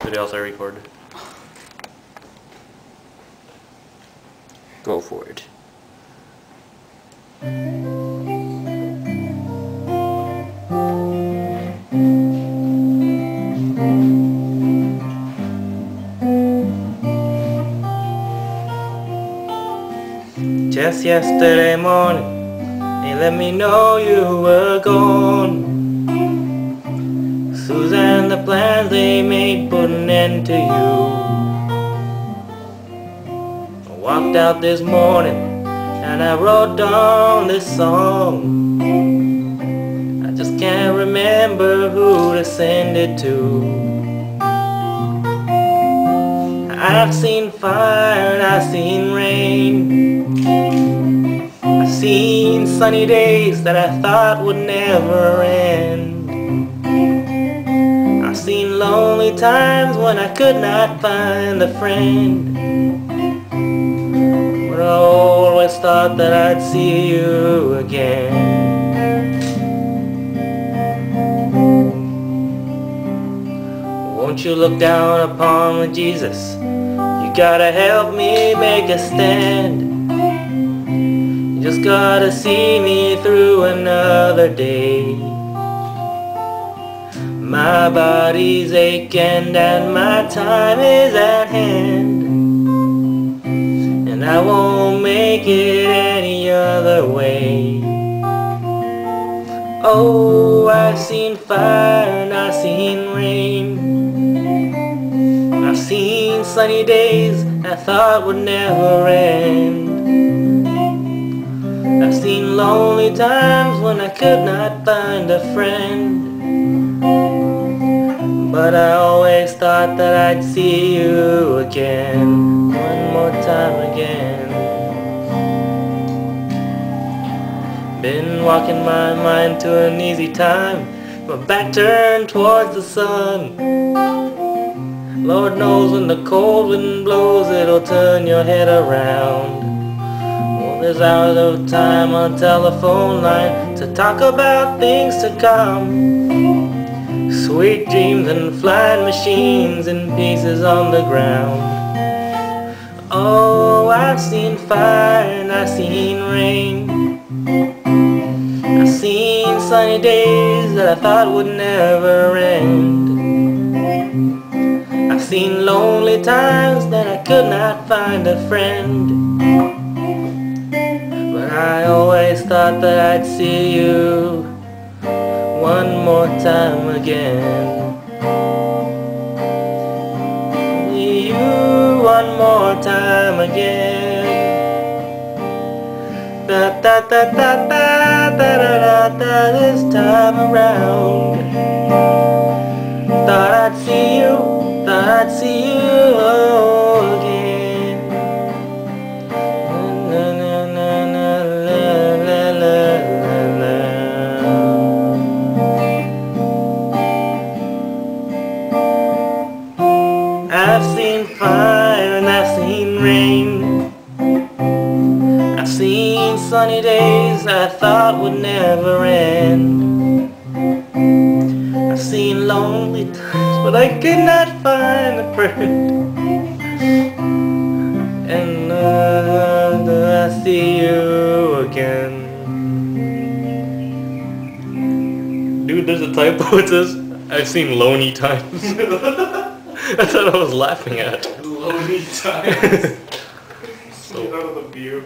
video else I record. Go for it. Just yesterday morning, they let me know you were gone. Suzanne, the plans they made put an end to you. I walked out this morning and I wrote down this song. I just can't remember who to send it to. I've seen fire and I've seen rain. I've seen sunny days that I thought would never end. I've seen lonely times when I could not find a friend. But I always thought that I'd see you again. Won't you look down upon me, Jesus? You gotta help me make a stand. You just gotta see me through another day. My body's aching and my time is at hand, and I won't make it any other way. Oh, I've seen fire and I've seen rain. I've seen sunny days I thought would never end. I've seen lonely times when I could not find a friend. But I always thought that I'd see you again, one more time again. Been walking my mind to an easy time, my back turned towards the sun. Lord knows when the cold wind blows, it'll turn your head around. Well, there's hours of time on the telephone line to talk about things to come. Sweet dreams and flying machines and pieces on the ground. Oh, I've seen fire and I've seen rain. I've seen sunny days that I thought would never end. I've seen lonely times that I could not find a friend. But I always thought that I'd see you one more time again. See you one more time again. Da da da da da da da da this time around. Thought I'd see you, thought I'd see you again. Na, na, na, na, la, la, la, la, la. I've seen fire and I've seen rain. I've seen sunny days I thought would never end. I've seen lonely times, but I could not find a friend. And I see you again. Dude, there's a typo. It says, I've seen lonely times. That's what I was laughing at. Lonely times. So out of the view.